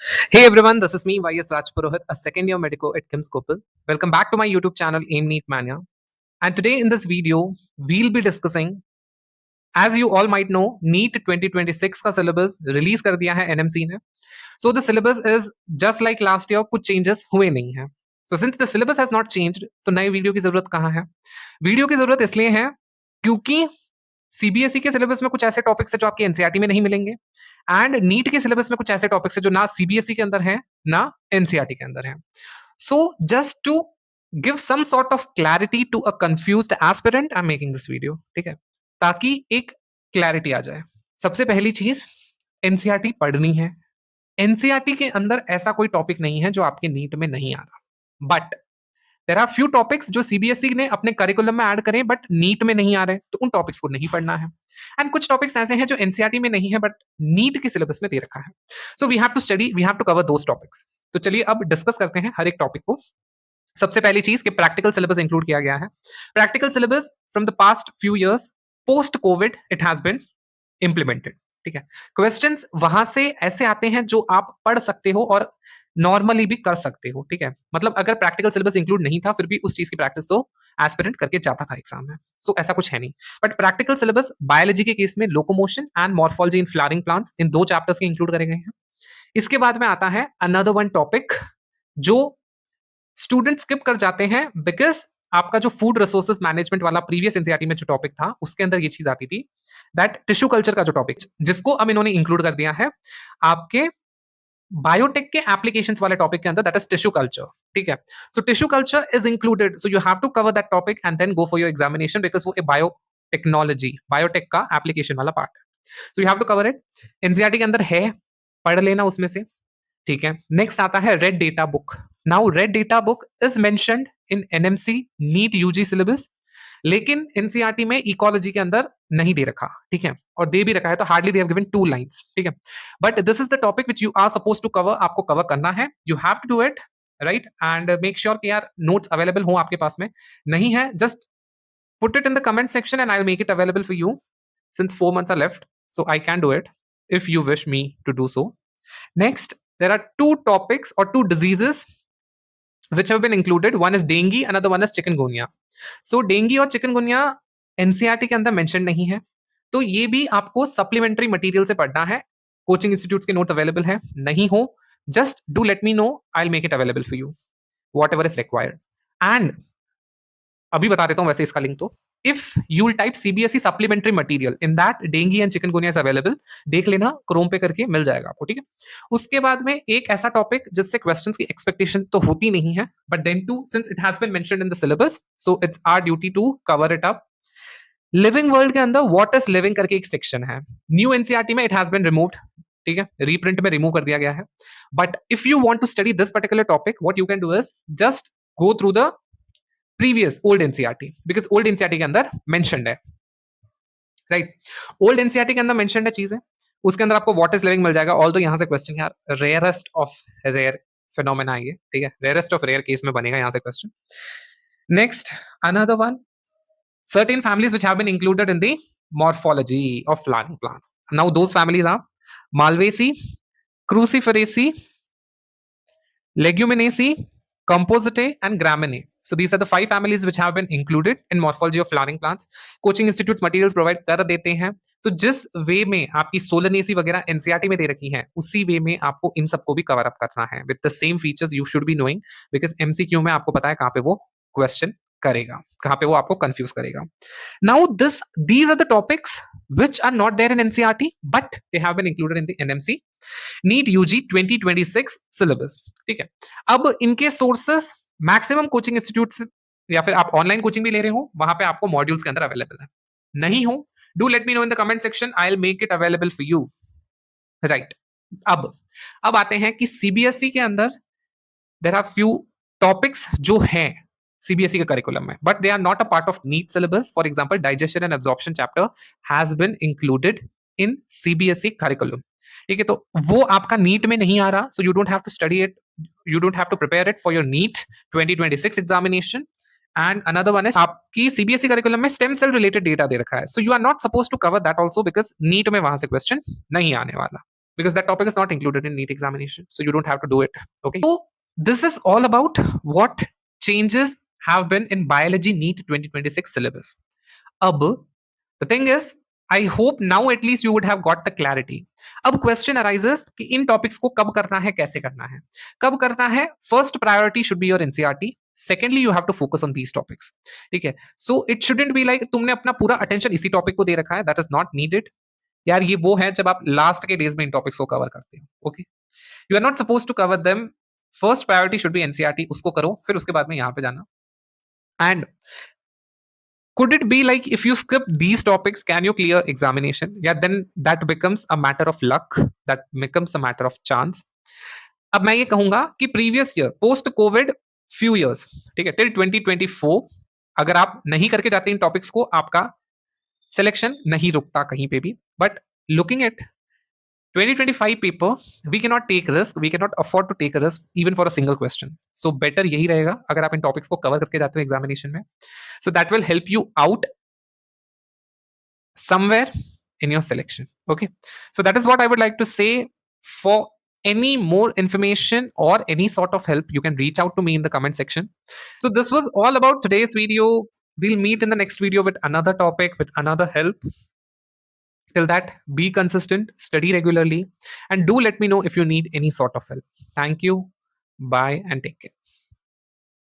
Hey everyone, this is me, YS Rajpurohit, a second year medico at KIMS Kopal. Welcome back to my YouTube channel, Aim Neat Mania. And today in this video, we'll be discussing, as you all might know, NEET 2026 का syllabus release कर दिया है NMC ने. So the syllabus is just like last year, कुछ changes हुए नहीं हैं. So since the syllabus has not changed, तो नए वीडियो की जरूरत कहाँ है? वीडियो की जरूरत इसलिए है क्योंकि सीबीएसई के सिलेबस में कुछ ऐसे टॉपिक्स है जो आपके एनसीईआरटी में नहीं मिलेंगे एंड नीट के सिलेबस में कुछ ऐसे टॉपिक्स है जो ना सीबीएसई के अंदर है ना एनसीईआरटी के अंदर है. So just to give some sort of clarity to a confused aspirant I am making this video, ठीक है, ताकि एक क्लैरिटी आ जाए. सबसे पहली चीज, एनसीईआरटी पढ़नी है. एनसीईआरटी के अंदर ऐसा कोई टॉपिक नहीं है जो आपके नीट में नहीं आ रहा, but there are few topics जो सीबीएसई ने अपने करिकुलम में ऐड करें बट नीट में नहीं आ रहे, तो उन टॉपिक्स को नहीं पढ़ना है. एंड कुछ टॉपिक्स ऐसे हैं जो एनसीईआरटी में नहीं है बट नीट के सिलेबस में दे रखा है. So we have to study, we have to cover those topics. तो चलिए अब डिस्कस करते हैं हर एक टॉपिक को. सबसे पहली चीज कि प्रैक्टिकल सिलेबस इंक्लूड किया गया है. Practical syllabus from the past few years post covid it has been implemented, ठीक है. क्वेश्चंस वहां से ऐसे आते हैं जो आप पढ़ सकते हो और नॉर्मली भी कर सकते हो, ठीक है. मतलब अगर प्रैक्टिकल सिलेबस इंक्लूड नहीं था फिर भी उस चीज की प्रैक्टिस तो एस्पिरेंट करके जाता था एग्जाम में. सो ऐसा कुछ है नहीं. बट प्रैक्टिकल सिलेबस बायोलॉजी के केस में locomotion and morphology in flowering plants in 2 chapters के इंक्लूड करे गए हैं. इसके बाद में आता है अनदर वन टॉपिक जो स्टूडेंट स्किप कर जाते हैं बिकॉज आपका जो फूड रिसोर्सेज मैनेजमेंट वाला प्रीवियस एनसीईआरटी में जो टॉपिक था उसके अंदर ये चीज आती थी, दैट टिश्यू कल्चर का जो टॉपिक, जिसको अब इन्होंने इंक्लूड कर दिया है आपके बायोटेक के एप्लीकेशंस वाले टॉपिक के अंदर, दैट इज टिश्यू कल्चर, ठीक है. So tissue culture is included, so you have to cover that topic and then go for your examination because वो बायोटेक्नोलॉजी बायोटेक का एप्लीकेशन वाला पार्ट है. So you have to cover it. NCERT के अंदर है, पढ़ लेना उसमें से, ठीक है. नेक्स्ट आता है red data book. Now red data book is mentioned in NMC NEET UG syllabus, लेकिन एनसीईआरटी में इकोलॉजी के अंदर नहीं दे रखा, ठीक है. और दे भी रखा है तो hardly they have given 2 lines, ठीक है. But this is the topic which you are suppose to cover, आपको कवर करना है. You have to do it, right. And make sure कि यार नोट्स अवेलेबल हो आपके पास में. नहीं है just put it in the comment section and I'll make it available for you since 4 months are left, so I can do it if you wish me to do so. Next, there are 2 topics or 2 diseases which have been included. One is dengue, another one is chikungunya. So dengue और chikungunya NCERT के अंदर mention नहीं है, तो ये भी आपको supplementary material से पढ़ना है. कोचिंग इंस्टीट्यूट्स के नोट्स अवेलेबल है, नहीं हो just do let me know, I will make it available for you what ever is required. And अभी बता देता हूं वैसे इसका लिंक. तो if you will type CBSE supplementary material in that dinghy and chikungunya is available, देख लेना Chrome पे करके मिल जाएगा आपको, ठीक है. उसके बाद में एक ऐसा टॉपिक जिससे क्वेश्चंस की एक्सपेक्टेशन तो होती नहीं है, but then too since it has been mentioned in the syllabus so it's our duty to cover it up. Living world के अंदर व्हाट इज लिविंग करके एक सेक्शन है. न्यू एनसीईआरटी में इट हैज बीन रिमूव्ड, ठीक है, reprint में remove कर दिया गया है. But if you want to study this particular topic what you can do is just go through the previous old NCERT because old NCERT के अंदर मेंशन्ड है, राइट. ओल्ड एनसीईआरटी के अंदर मेंशन्ड है चीजें, उसके अंदर आपको व्हाट इज लिविंग मिल जाएगा. ऑल्दो यहां से क्वेश्चन यार रेयरेस्ट ऑफ रेयर फिनोमेना है ये, ठीक है, रेयरेस्ट ऑफ रेयर केस में बनेगा यहां से question. Next another one, certain families which have been included in the morphology of flowering plants. Now those families are Malvaceae, Cruciferaceae, Leguminosae, Compositae and Gramineae. So these are the 5 families which have been included in morphology of flowering plants. Coaching institutes materials provide कर देते हैं. तो जिस वे में आपकी Solanaceae वगैरह NCERT में दे रखी है उसी वे में आपको इन सबको भी कवर अप करना है with the same features you should be knowing because MCQ में आपको पता है कहां पे वो क्वेश्चन करेगा, कहां पे वो आपको कंफ्यूज करेगा. Now these are the topics which are not there in NCERT but they have been included in the NMC NEET UG 2026 syllabus, ठीक है. अब इनके सोर्सेस मैक्सिमम कोचिंग इंस्टीट्यूट या फिर आप ऑनलाइन कोचिंग भी ले रहे हो वहां पे आपको मॉड्यूल्स के अंदर अवेलेबल है. नहीं हो do let me know in the comment section, I will make it available for you, right. अब आते हैं कि सीबीएसई के अंदर देयर आर फ्यू टॉपिक्स जो हैं सीबीएसई के करिकुलम में but they are not a part of NEET syllabus. For example digestion and absorption chapter has been included in CBSE curriculum, ठीक है. तो वो आपका नीट में नहीं आ रहा, so you don't have to study it, you don't have to prepare it for your NEET 2026 examination. And another one is आपकी सीबीएसई करिकुलम में स्टेम सेल रिलेटेड डेटा दे रखा है, so you are not suppose to cover that also because NEET में वहां से question नहीं आने वाला, because that topic is not included in NEET examination, so you don't have to do it. Okay, so this is all about what changes have been in biology NEET 2026 syllabus. The thing is, I hope now at least you would have got the clarity. अब question arises कि इन topics को कब करना है, कैसे करना है, कब करना है. First priority should be your NCERT. Secondly, you have to focus on these topics. ठीक है. So it shouldn't be like तुमने अपना पूरा attention इसी topic को दे रखा है. That is not needed. यार ये वो है जब आप लास्ट के डेज में इन टॉपिक्स को कवर करते हो. Okay, you are not suppose to cover them. First priority should be NCERT, उसको करो, फिर उसके बाद में यहाँ पे जाना. And could it be like if you skip these topics, can you clear examination? Yeah, then that becomes a matter of luck, that becomes a matter of chance. अब मैं ये कहूंगा कि previous year post Covid few years, ठीक है, till 2024 अगर आप नहीं करके जाते इन टॉपिक्स को, आपका सिलेक्शन नहीं रुकता कहीं पे भी. But looking at 2025 paper, we cannot take risk, we cannot afford to take a risk even for a single question. So better यही रहेगा अगर आप इन टॉपिक्स को कवर करके जाते हो एग्जामिनेशन में. So that will help you out somewhere in your selection. Okay, so that is what I would like to say. For any more information or any sort of help, you can reach out to me in the comment section. So this was all about today's video. We'll meet in the next video with another topic, with another help. Till that, be consistent, study regularly, and do let me know if you need any sort of help. Thank you. Bye and take care.